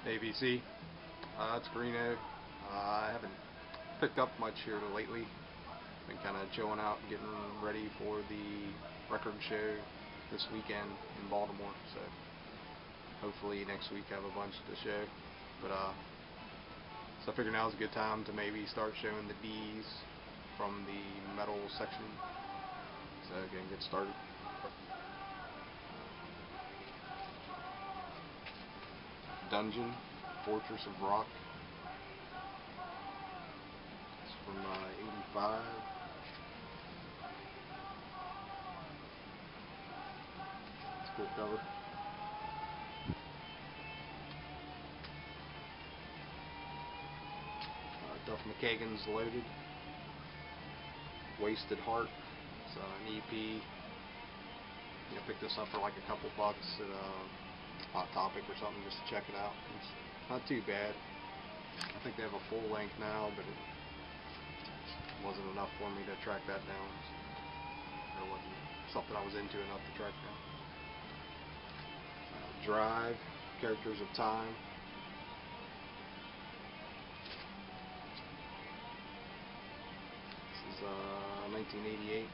ABC. It's Greeno. I haven't picked up much here lately. Been kind of chilling out, getting ready for the record show this weekend in Baltimore. So hopefully next week I have a bunch to show. But so I figured now's a good time to maybe start showing the Ds from the metal section. So again, get started. Dungeon, Fortress of Rock. It's from '85. It's a cool cover. Duff McKagan's Loaded. Wasted Heart. It's an EP. You can pick this up for like a couple bucks at Hot Topic or something just to check it out. It's not too bad. I think they have a full length now, but it wasn't enough for me to track that down. It wasn't something I was into enough to track down. Drive, Characters of Time. This is 1988.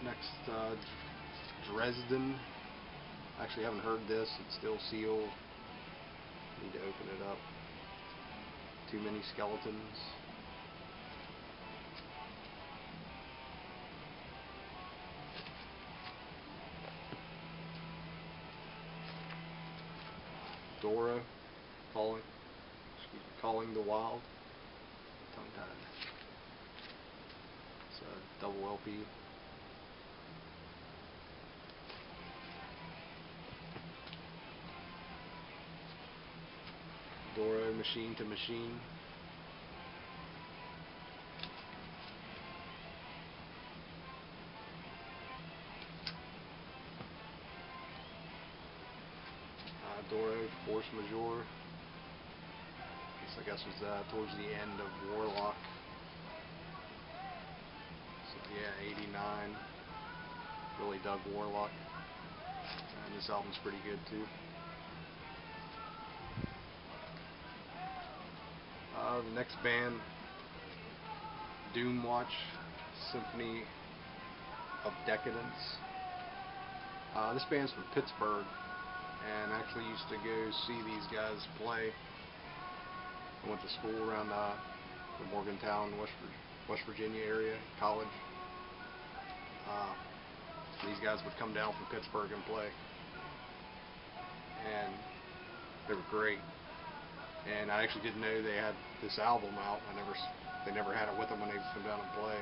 Next, Dresden. Actually, haven't heard this. It's still sealed. Need to open it up. Too Many Skeletons. Dora, Calling the Wild. Tongue tied. It's a double LP. Dora, Machine to Machine. Dora, Force Majeure. This, I guess, was towards the end of Warlock. So yeah, '89. Really dug Warlock. And this album's pretty good too. The next band, Doomwatch, Symphony of Decadence. This band's from Pittsburgh, and I actually used to go see these guys play. I went to school around the Morgantown, West Virginia area, college. These guys would come down from Pittsburgh and play, and they were great. And I actually didn't know they had this album out. They never had it with them when they would come down and play.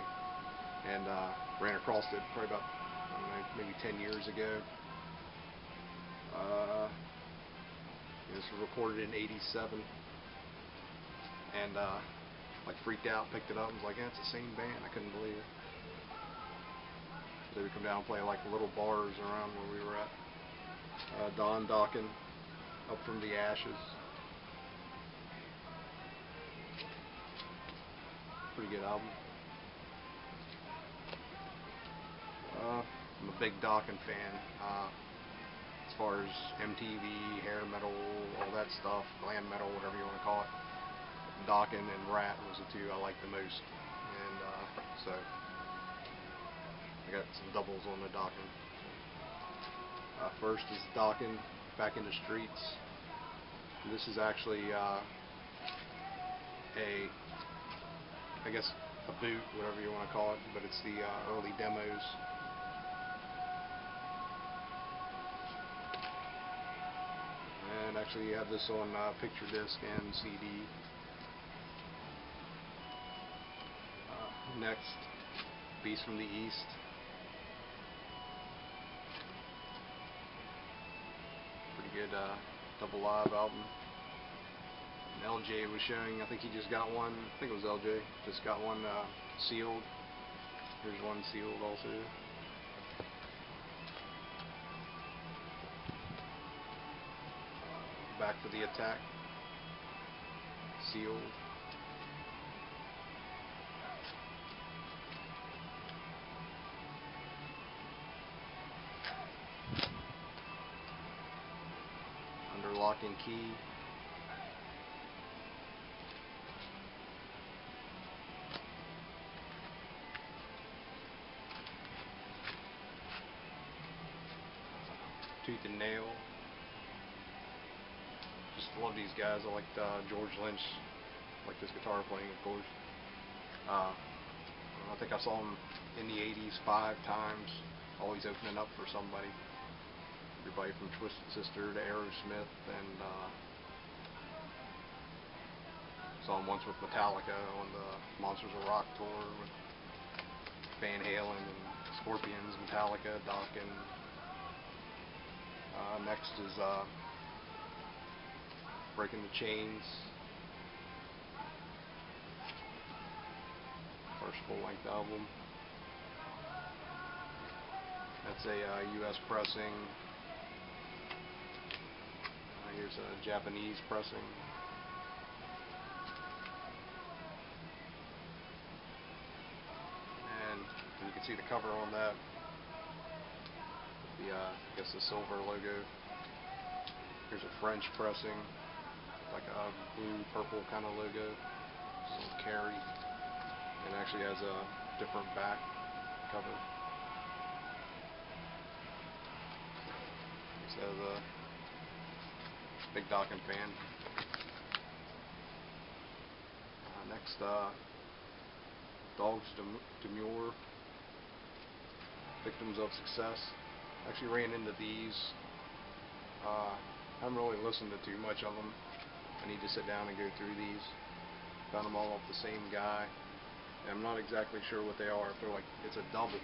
And ran across it probably about, I don't know, maybe 10 years ago. This was recorded in '87. And like freaked out, picked it up, and was like, yeah, it's the same band. I couldn't believe it. They would come down and play like little bars around where we were at. Don Dokken, Up from the Ashes. Pretty good album. I'm a big Dokken fan. As far as MTV, hair metal, all that stuff, glam metal, whatever you want to call it. Dokken and Rat was the two I liked the most. And so I got some doubles on the Dokken. First is Dokken, Back in the Streets. And this is actually I guess a boot, whatever you want to call it, but it's the early demos. And actually you have this on picture disc and CD. Next, Beast from the East. Pretty good double live album. LJ was showing, I think he just got one, I think it was LJ, just got one sealed. Here's one sealed also. Back to the Attack, sealed. Lock and Key. Tooth and Nail. Just love these guys. I like George Lynch. I like this guitar playing, of course. I think I saw him in the 80s 5 times, always opening up for somebody. Everybody from Twisted Sister to Aerosmith, and saw him once with Metallica on the Monsters of Rock tour with Van Halen and Scorpions, Metallica, Dokken. Next is Breaking the Chains. First full-length album. That's a U.S. pressing. Here's a Japanese pressing. And you can see the cover on that. The I guess the silver logo. Here's a French pressing, like a blue purple kind of logo. It's a little carry. It actually has a different back cover. This has a big Dokken fan. Next, Dogs Demure, Victims of Success. Actually ran into these. I haven't really listened to too much of them. I need to sit down and go through these. Found them all off the same guy. And I'm not exactly sure what they are. If they're like, it's a double.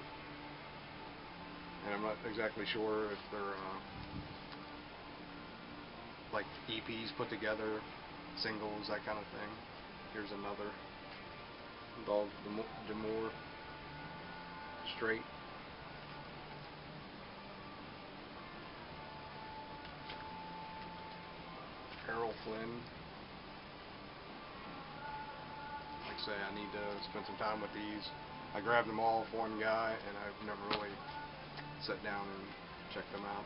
And I'm not exactly sure if they're like EPs put together, singles, that kind of thing. Here's another Dogs Demure straight. Errol Flynn. Like I say, I need to spend some time with these. I grabbed them all for one guy, and I've never really sat down and checked them out.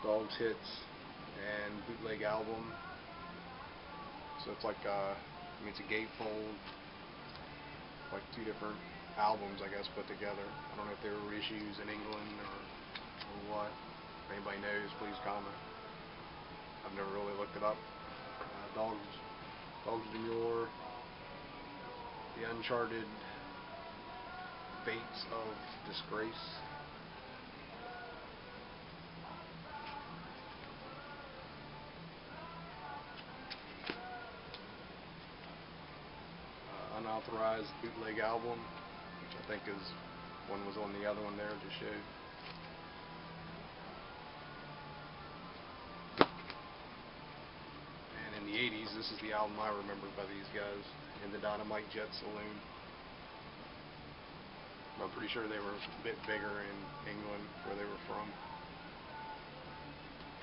Dogs Hits and Bootleg Album. So it's like, I mean, it's a gatefold, like 2 different albums, I guess, put together. I don't know if they were reissues in England or what. If anybody knows, please comment. I've never really looked it up. Dogs Demure, The Uncharted Fates of Disgrace. Unauthorized Bootleg Album, which I think is one was on the other one there, just showed. In the 80s, this is the album I remember by these guys, In the Dynamite Jet Saloon. I'm pretty sure they were a bit bigger in England, where they were from.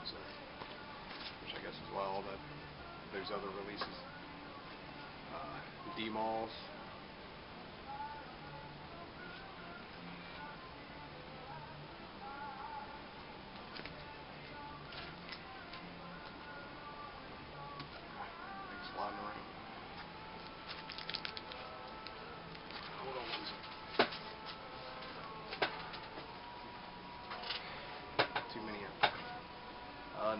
So, which I guess is why all that those other releases. D-Malls. Sliding around. Hold on one second. Too many.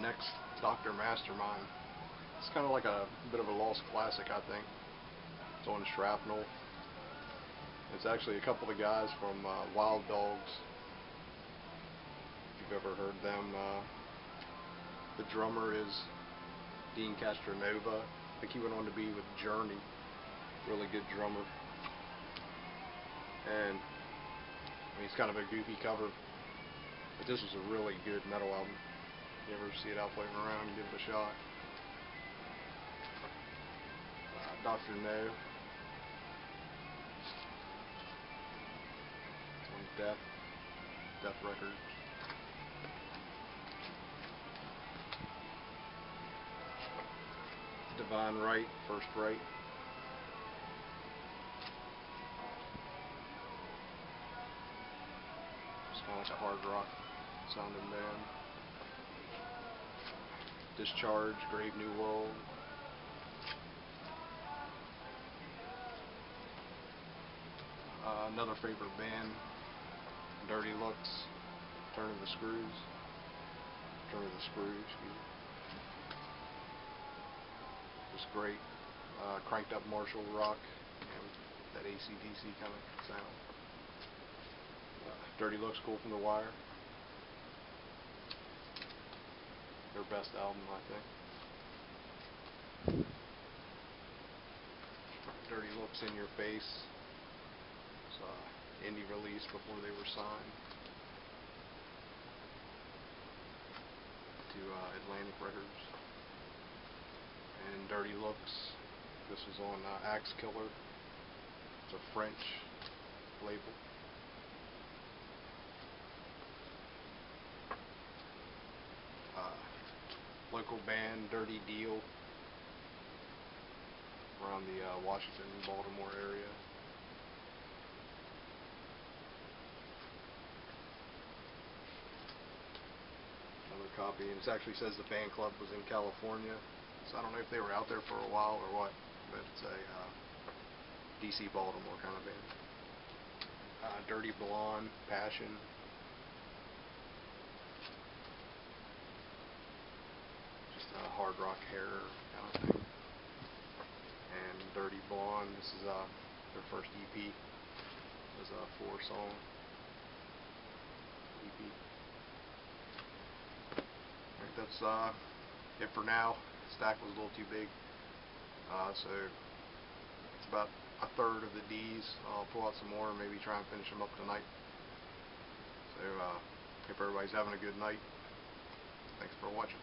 Next, Dr. Mastermind. It's kind of like a bit of a lost classic, I think. It's on Shrapnel. It's actually a couple of guys from Wild Dogs. If you've ever heard them. The drummer is Dean Castronova. I think he went on to be with Journey. Really good drummer. And I mean, it's kind of a goofy cover, but this was a really good metal album. If you ever see it out floating around, give it a shot. Dr. No. On Death Records. Divine Right, First Right. It's kind of like a hard rock sounding band. Discharge, Grave New World. Another favorite band, Dirty Looks, Turn of the Screws. Excuse me. Just great. Cranked up Marshall rock, that AC/DC kind of sound. Dirty Looks, Cool from the Wire. Their best album, I think. Dirty Looks, In Your Face. It's indie release before they were signed to Atlantic Records. And Dirty Looks, this was on Axe Killer. It's a French label. Local band, Dirty Deal, around the Washington, Baltimore area. Another copy, and it actually says the fan club was in California, so I don't know if they were out there for a while or what, but it's a DC Baltimore kind of band. Dirty Blonde, Passion. Hard rock hair kind of thing. And Dirty Blonde, this is their first EP. It was a 4-song EP. I think that's it for now. Stack was a little too big, so it's about a third of the D's. I'll pull out some more and maybe try and finish them up tonight. So hope everybody's having a good night. Thanks for watching.